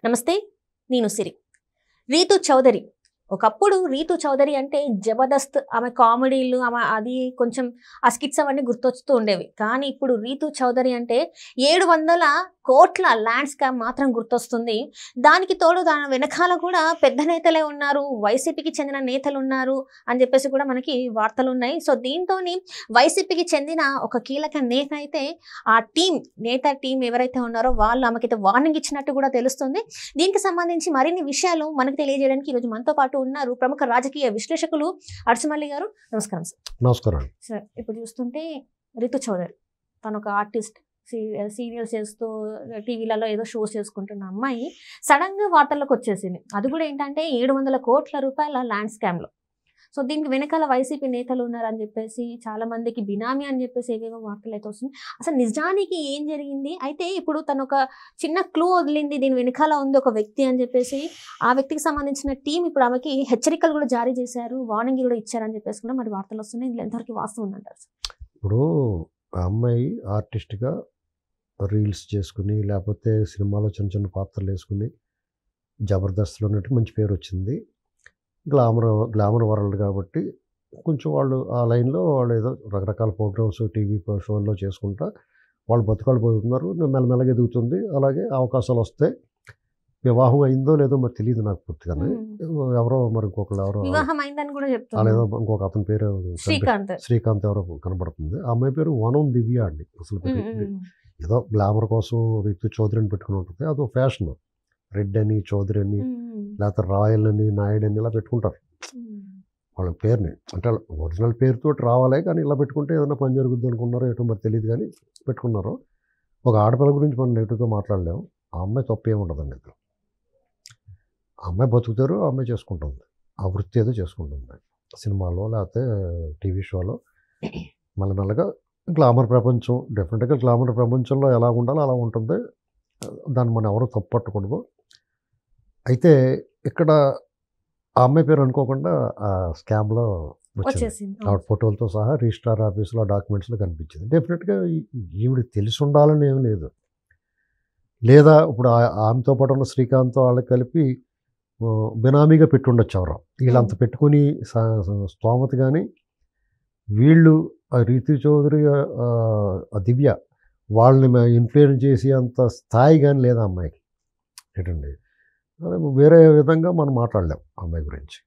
నమస్తే. నేను సిరి. రీతు చౌదరి. ఒకప్పుడు రీతు చౌదరి అంటే జబర్దస్త్ ఆమె కామెడీలు ఆమె అది కొంచెం ఆ స్కిట్స్ అవన్నీ గుర్తొస్తూ ఉండేవి. కానీ ఇప్పుడు రీతు చౌదరి అంటే 700 కోట్ల ల్యాండ్ స్కామ్ మాత్రం గుర్తొస్తుంది. దానికి తోడు దాని వెనకాల కూడా పెద్ద నేతలే ఉన్నారు, వైసీపీకి చెందిన నేతలు ఉన్నారు అని చెప్పేసి కూడా మనకి వార్తలు ఉన్నాయి. సో దీంతోని వైసీపీకి చెందిన ఒక కీలక నేత అయితే ఆ నేత టీం ఎవరైతే ఉన్నారో వాళ్ళు ఆమెకైతే వార్నింగ్ ఇచ్చినట్టు కూడా తెలుస్తుంది. దీనికి సంబంధించి మరిన్ని విషయాలు మనకు తెలియజేయడానికి ఈరోజు మనతో పాటు ఉన్నారు ప్రముఖ రాజకీయ విశ్లేషకులు అర్చమల్లి గారు. నమస్కారం సార్. నమస్కారం సార్, ఇప్పుడు చూస్తుంటే రీతు చౌదరి తను ఒక ఆర్టిస్ట్, సీరియల్స్ చేస్తూ టీవీలలో ఏదో షోస్ చేసుకుంటున్న అమ్మాయి సడన్ గా వార్తల్లోకి వచ్చేసింది. అది కూడా ఏంటంటే 700 కోట్ల రూపాయల ల్యాండ్ స్కామ్ లో. సో దీనికి వెనకాల వైసీపీ నేతలు ఉన్నారని చెప్పేసి, చాలా మందికి బినామీ అని చెప్పేసి ఏవేవో వార్తలు అయితే వస్తుంది. అసలు నిజానికి ఏం జరిగింది? అయితే ఇప్పుడు తను ఒక చిన్న క్లూ వదిలింది, దీని వెనకాల ఉంది ఒక వ్యక్తి అని చెప్పేసి. ఆ వ్యక్తికి సంబంధించిన టీం ఇప్పుడు ఆమెకి హెచ్చరికలు కూడా జారీ చేశారు, వార్నింగ్ కూడా ఇచ్చారని చెప్పేసి కూడా మరి వార్తలు వస్తున్నాయి. ఇందులో ఎంతవరకు వాస్తవం ఉందంటారు? ఇప్పుడు ఆ అమ్మాయి ఆర్టిస్ట్గా రీల్స్ చేసుకుని లేకపోతే సినిమాలో చిన్న చిన్న పాత్రలు వేసుకుని జబర్దస్త్లో ఉన్నట్టు మంచి పేరు వచ్చింది. గ్లామర్ వరల్డ్ కాబట్టి కొంచెం వాళ్ళు ఆ లైన్లో వాళ్ళు ఏదో రకరకాల ప్రోగ్రామ్స్ టీవీ షోల్లో చేసుకుంటా వాళ్ళు బతుకాలు పోతున్నారు. మెల్లమెల్లగా ఎదుగుతుంది. అలాగే అవకాశాలు వస్తాయి. వివాహం అయిందో లేదో మరి తెలియదు నాకు పూర్తిగానే. ఎవరో మరి ఇంకొకరు ఎవరో లేదో ఇంకొక అతని పేరు శ్రీకాంత్ ఎవరో కనబడుతుంది. ఆ అమ్మాయి పేరు వనం దివ్య అండి. అసలు ఏదో గ్లామర్ కోసం రీతు చౌదరి అని పెట్టుకుని ఉంటుంది. అదో ఫ్యాషన్. రెడ్ అని, చౌదరి అని, లేకపోతే రాయల్ అని, నాయుడు అని ఇలా పెట్టుకుంటారు వాళ్ళ పేరుని. అంటే ఒరిజినల్ పేరుతో రావాలి, కానీ ఇలా పెట్టుకుంటే ఏదైనా పని జరుగుద్ది అనుకున్నారో ఏటో మరి తెలియదు, కానీ పెట్టుకున్నారు. ఒక ఆడపిల్ల గురించి మనం నెగిటివ్గా మాట్లాడలేము. ఆ అమ్మాయి తప్పు ఏముండదండి. ఇక్కడ ఆ అమ్మాయి బతుకుతారు, ఆ అమ్మాయి చేసుకుంటుంది. ఆ వృత్తి ఏదో చేసుకుంటుంది. సినిమాలో లేకపోతే టీవీ షోలో మెల్లమెల్లగా గ్లామర్ ప్రపంచం, డెఫినెట్గా గ్లామర్ ప్రపంచంలో ఎలా ఉండాలో అలా ఉంటుంది. దాన్ని మనం ఎవరు తప్పు పట్టకూడదు. అయితే ఇక్కడ ఆ అమ్మాయి పేరు అనుకోకుండా ఆ స్కామ్లో వచ్చింది. ఆవిడ ఫోటోలతో సహా రిజిస్ట్రార్ ఆఫీస్లో డాక్యుమెంట్స్లో కనిపించింది. డెఫినెట్గా ఈవిడికి తెలిసి ఉండాలని ఏం లేదు. లేదా ఇప్పుడు ఆమెతో పాటు ఉన్న శ్రీకాంత్ వాళ్ళకి కలిపి బినామీగా పెట్టుండొచ్చు ఎవరో. వీళ్ళంత పెట్టుకుని స్తోమత కానీ వీళ్ళు రీతు చౌదరి దివ్య వాళ్ళని ఇన్ఫ్లుయెన్స్ చేసి అంత స్థాయి కానీ లేదా అమ్మాయికి. ఏంటండి వేరే విధంగా మనం మాట్లాడలేం అమ్మాయి గురించి.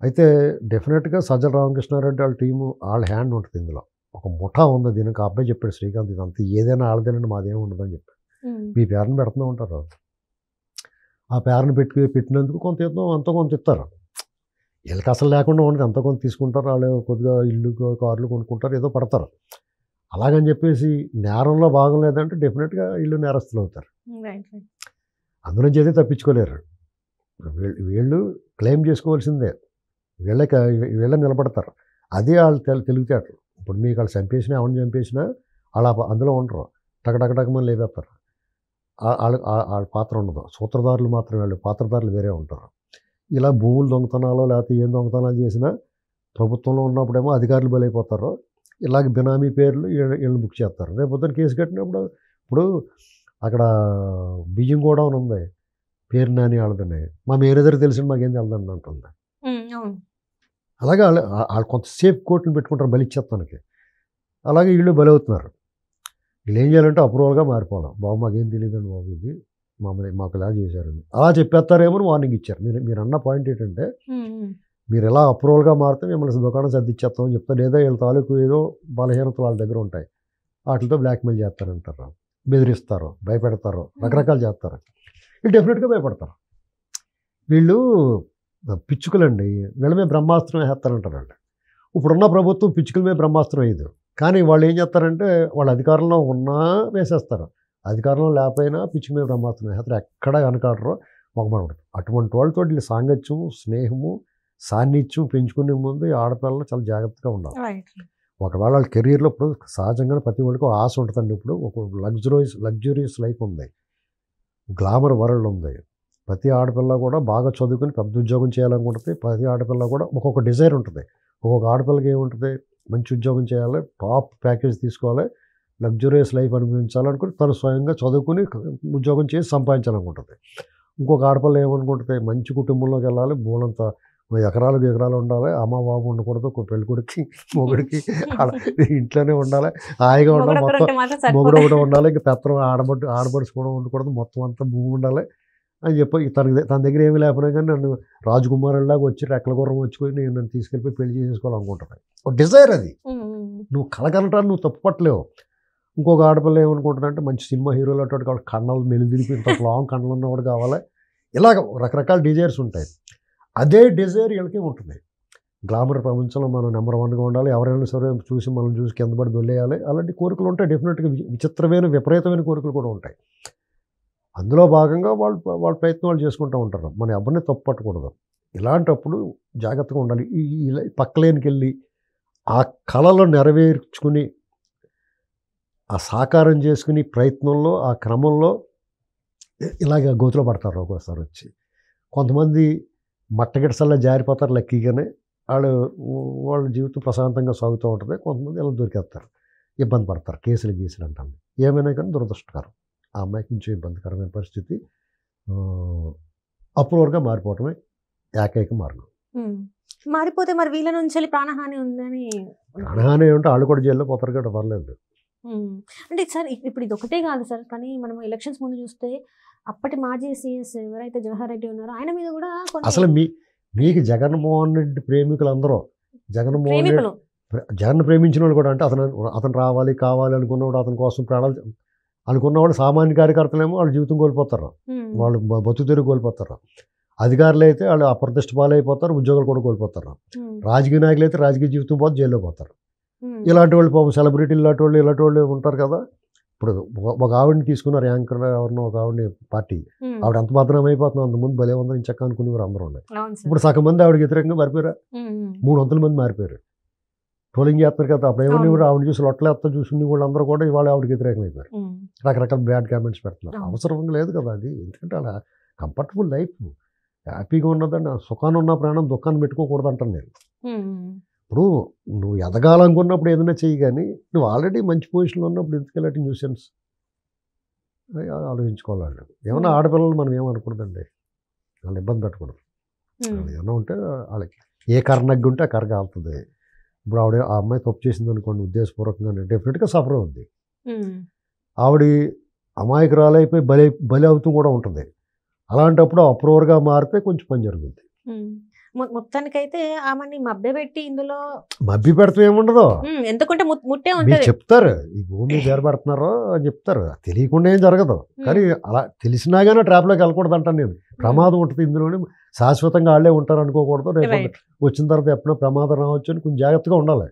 అయితే డెఫినెట్గా సజ్జల రామకృష్ణారెడ్డి వాళ్ళ టీము వాళ్ళ హ్యాండ్ ఉంటుంది ఇందులో. ఒక ముఠా ఉంది దీనికి. ఆ అబ్బాయి చెప్పాడు శ్రీకాంత్, ఇదంతా ఏదైనా ఆడదేనండి, మాదేమి ఉండదని చెప్పాడు. మీ పేరుని పెడుతూ ఉంటారు. ఆ పేరుని పెట్టినందుకు కొంత ఎంతో కొంత ఇస్తారు. వీళ్ళకి అసలు లేకుండా ఉండదు, ఎంతో కొంత తీసుకుంటారు. వాళ్ళు కొద్దిగా ఇల్లు కార్లు కొనుక్కుంటారు, ఏదో పడతారు. అలాగని చెప్పేసి నేరంలో భాగం లేదంటే డెఫినెట్గా ఇల్లు నేరస్తులు అవుతారు. అందులోంచి అయితే తప్పించుకోలేరు. వీళ్ళు క్లెయిమ్ చేసుకోవాల్సిందే. వీళ్ళే నిలబడతారు. అదే వాళ్ళు తెలివితేటలు. ఇప్పుడు మీకు వాళ్ళు చంపేసినా, ఎవరిని చంపేసినా అలా అందులో ఉండరు. టకటకటకమని లేపేస్తారు. వాళ్ళ పాత్ర ఉండదు. సూత్రధారులు మాత్రం, వాళ్ళు పాత్రధారులు వేరే ఉంటారు. ఇలా భూములు దొంగతనాలు లేకపోతే ఏం దొంగతనాలు చేసినా ప్రభుత్వంలో ఉన్నప్పుడేమో అధికారులు బలైపోతారు. ఇలాగ బినామీ పేర్లు వీళ్ళని బుక్ చేస్తారు. రేపు పొద్దున కేసు కట్టినప్పుడు ఇప్పుడు అక్కడ బియ్యం కూడా ఉంది, పేరు నాని వాళ్ళదని. మా మేనేజర్ తెలిసిన మాకేం తెలదండి అంటుంది. అలాగే వాళ్ళు కొంత సేఫ్ కోర్టుని పెట్టుకుంటారు బలిచ్చేస్తానికి. అలాగే వీళ్ళు బలవుతున్నారు. వీళ్ళు ఏం చేయాలంటే అప్రూవల్గా మారిపోవాలి. బాబు మాకేం తెలియదండి బాబు, ఇది మాకు ఇలా చేశారండి అలా చెప్పేస్తారేమో అని వార్నింగ్ ఇచ్చారు. మీరు అన్న పాయింట్ ఏంటంటే, మీరు ఎలా అప్రూవల్గా మారితే మిమ్మల్ని దుకాణం సర్దిచ్చేస్తామని చెప్తారు. లేదా వీళ్ళ తాలూకు ఏదో బలహీనతలు వాళ్ళ దగ్గర ఉంటాయి, వాటితో బ్లాక్మెయిల్ చేస్తారంటారు, బెదిరిస్తారు, భయపెడతారు, రకరకాలు చేస్తారు. వీళ్ళు డెఫినెట్గా భయపడతారు. వీళ్ళు పిచ్చుకలండి, వీళ్ళ మీద బ్రహ్మాస్త్రం వేస్తారంటారు వాళ్ళు. ఇప్పుడున్న ప్రభుత్వం పిచ్చుకల మీద బ్రహ్మాస్త్రం వేయదు, కానీ వాళ్ళు ఏం చేస్తారంటే వాళ్ళు అధికారంలో ఉన్నా వేసేస్తారు, అధికారంలో లేకపోయినా పిచ్చుక మీద బ్రహ్మాస్త్రం వేస్తారు. ఎక్కడ వెనకాడరో మొగబడతారు. అటువంటి వాళ్ళతో వీళ్ళు సాంగత్యం, స్నేహము, సాన్నిధ్యం పెంచుకునే ముందు ఈ ఆడపిల్లలు చాలా జాగ్రత్తగా ఉండాలి. ఒకవేళ వాళ్ళ కెరీర్లో ఇప్పుడు సహజంగానే ప్రతి వాళ్ళకి ఆశ ఉంటుందండి. ఇప్పుడు ఒక లగ్జూరియస్ లైఫ్ ఉంది, గ్లామర్ వరల్డ్ ఉంది. ప్రతి ఆడపిల్ల కూడా బాగా చదువుకుని పెద్ద ఉద్యోగం చేయాలనుకుంటుంది. ప్రతి ఆడపిల్ల కూడా ఒక్కొక్క డిజైర్ ఉంటుంది. ఒక్కొక్క ఆడపిల్లకి ఏముంటుంది, మంచి ఉద్యోగం చేయాలి, టాప్ ప్యాకేజ్ తీసుకోవాలి, లగ్జూరియస్ లైఫ్ అనుభవించాలనుకుని తను స్వయంగా చదువుకుని ఉద్యోగం చేసి సంపాదించాలనుకుంటుంది. ఇంకొక ఆడపిల్ల ఏమనుకుంటుంది, మంచి కుటుంబంలోకి వెళ్ళాలి, బోలంత ఎకరాలు ఉండాలి, అమ్మ బాబు ఉండకూడదు, ఒక పెళ్ళికొడుకి మొగుడికి అలా ఇంట్లోనే ఉండాలి, హాయిగా ఉండాలి, మొత్తం మొగుడు ఒకటి ఉండాలి, ఇంకా పెత్తనం ఆడబడుచు కూడా ఉండకూడదు, మొత్తం అంతా భూమి ఉండాలి అని చెప్పి తన దగ్గర ఏమీ లేకపోయినా కానీ నన్ను రాజకుమారులాగా వచ్చి రెక్కల గుర్రం వచ్చుకొని నన్ను తీసుకెళ్ళిపోయి పెళ్లి చేసుకోవాలనుకుంటున్నాను. ఒక డిజైర్ అది, నువ్వు కలగనటాన్ని నువ్వు తప్పుపట్టలేవు. ఇంకొక ఆడపిల్ల ఏమనుకుంటుంది అంటే మంచి సినిమా హీరోలు అటువంటి కావాలి, కన్నాలు మెలిదిరిపి ఇంత లాంగ్ కన్నులు ఉన్నవాడు కావాలి, ఇలాగ రకరకాల డిజైర్స్ ఉంటాయి. అదే డిజైర్ వీళ్ళకి ఉంటుంది. గ్లామర్ ప్రపంచంలో మనం నెంబర్ 1గా ఉండాలి, ఎవరైనా సరే చూసి మనం చూసి కింద పడి దొల్లేయాలి, అలాంటి కోరికలు ఉంటాయి. డెఫినెట్గా విచిత్రమైన విపరీతమైన కోరికలు కూడా ఉంటాయి. అందులో భాగంగా వాళ్ళ ప్రయత్నం వాళ్ళు చేసుకుంటూ ఉంటారు. మనం ఎవరిని తప్పు పట్టకూడదు. ఇలాంటప్పుడు జాగ్రత్తగా ఉండాలి. పక్కలేనికి వెళ్ళి ఆ కళలు నెరవేర్చుకుని ఆ సాకారం చేసుకుని ప్రయత్నంలో ఆ క్రమంలో ఇలాగ గోతులో పడతారు ఒక్కోసారి వచ్చి. కొంతమంది మట్టగిడసల్లా జారిపోతారు లక్కీగానే, వాళ్ళ జీవితం ప్రశాంతంగా సాగుతూ ఉంటుంది. కొంతమంది ఇలా దొరికేస్తారు, ఇబ్బంది పడతారు, కేసులు అంటాను. ఏమైనా కానీ దురదృష్టకరం. ఆ అమ్మాయికి కొంచెం ఇబ్బందికరమైన పరిస్థితి. అప్రూవర్గా మారిపోవటమే ఏకైక మార్గం. మారిపోతే మరి వీళ్ళ నుంచి ప్రాణహాని ఉందని, ప్రాణహాని ఉంటే వాళ్ళు కూడా జైల్లో పోతారు కదా, పర్లేదు. అంటే సార్ ఇప్పుడు ఇది ఒకటే కాదు సార్, కానీ మనం ఎలక్షన్స్ ముందు చూస్తే అప్పటి మాజీ సీఎస్ ఎవరైతే జవహర్ రెడ్డి ఉన్నారో ఆయన మీద కూడా అసలు మీకు జగన్మోహన్ రెడ్డి ప్రేమికులు అందరూ జగన్ ప్రేమించిన వాళ్ళు కూడా, అంటే అతను రావాలి కావాలి అనుకున్నవాడు, అతని కోసం ప్రాణాలు అనుకున్నవాడు, సామాన్య కార్యకర్తలేమో వాళ్ళ జీవితం కోల్పోతారు, వాళ్ళు బతుకు తెరుగు కోల్పోతారు. అధికారులు అయితే వాళ్ళు అప్రతిష్ట పాలైపోతారు, ఉద్యోగాలు కూడా కోల్పోతారు. రాజకీయ నాయకులు అయితే రాజకీయ జీవితం పోతే జైల్లో పోతారు. ఇలాంటి వాళ్ళు పాపం సెలబ్రిటీలు ఇలాంటి వాళ్ళు ఉంటారు కదా. ఇప్పుడు ఒక ఆవిడని తీసుకున్నారు, యాంకర్ ఎవరినో ఒక ఆవిడని పార్టీ, ఆవిడ ఎంత భద్రం అయిపోతున్నాం, అంతకుముందు భలే ఉందని చక్క అనుకునేవారు అందరూ ఉన్నాయి. ఇప్పుడు సగం మంది ఆవిడకి వ్యతిరేకంగా మారిపోయారా, 300 మంది మారిపోయారు, ట్రోలింగ్ చేస్తారు కదా. అప్పుడు ఏమని కూడా ఆవిడ చూసి లొట్టలేస్తా చూసి వాళ్ళందరూ కూడా ఇవాళ ఆవిడకి వ్యతిరేకంగా అయిపోయారు, రకరకాల బ్యాడ్ కామెంట్స్ పెడుతున్నారు. అవసరం లేదు కదా అది, ఎందుకంటే అలా కంఫర్టబుల్ లైఫ్, హ్యాపీగా ఉన్నదండి. సుఖాన్ని ఉన్న ప్రాణం దుఃఖాన్ని పెట్టుకోకూడదు అంటాను నేను. ఇప్పుడు నువ్వు ఎదగాలనుకున్నప్పుడు ఏదైనా చెయ్యి, కానీ నువ్వు ఆల్రెడీ మంచి పొజిషన్లో ఉన్నప్పుడు ఎందుకు న్యూసెన్స్ ఆలోచించుకోవాలి. వాళ్ళు ఏమన్నా ఆడపిల్లలు మనం ఏమనకూడదండి, వాళ్ళు ఇబ్బంది పెట్టకూడదు. వాళ్ళు ఏమన్నా ఉంటే వాళ్ళకి ఏ కర్రనగ్గి ఉంటే ఆ కర్ర కాలుతుంది. ఇప్పుడు ఆ అమ్మాయి తప్పు చేసింది అనుకోండి ఉద్దేశపూర్వకంగా, డెఫినెట్గా సఫర్ అవుద్ది. ఆవిడ అమాయకురాలైపోయి బలి అవుతూ కూడా ఉంటుంది. అలాంటప్పుడు అప్రూవర్గా మారితే కొంచెం పని జరుగుద్ది. మొత్తానికైతే ఆమెని మభ్యపెట్టి ఇందులో మభ్య పెడతాం ఏముండదు, ఎందుకంటే ముట్టే ఉంటుంది చెప్తారు, ఈ భూమి చేరబెడుతున్నారో అని చెప్తారు, తెలియకుండా ఏం జరగదు. కానీ అలా తెలిసినా కానీ ట్రాప్లోకి వెళ్ళకూడదు అంటాను నేను. ప్రమాదం ఉంటుంది ఇందులోనే, శాశ్వతంగా వాళ్ళే ఉంటారు అనుకోకూడదు. రేపు వచ్చిన తర్వాత ఎప్పుడో ప్రమాదం రావచ్చు అని కొంచెం జాగ్రత్తగా ఉండాలి.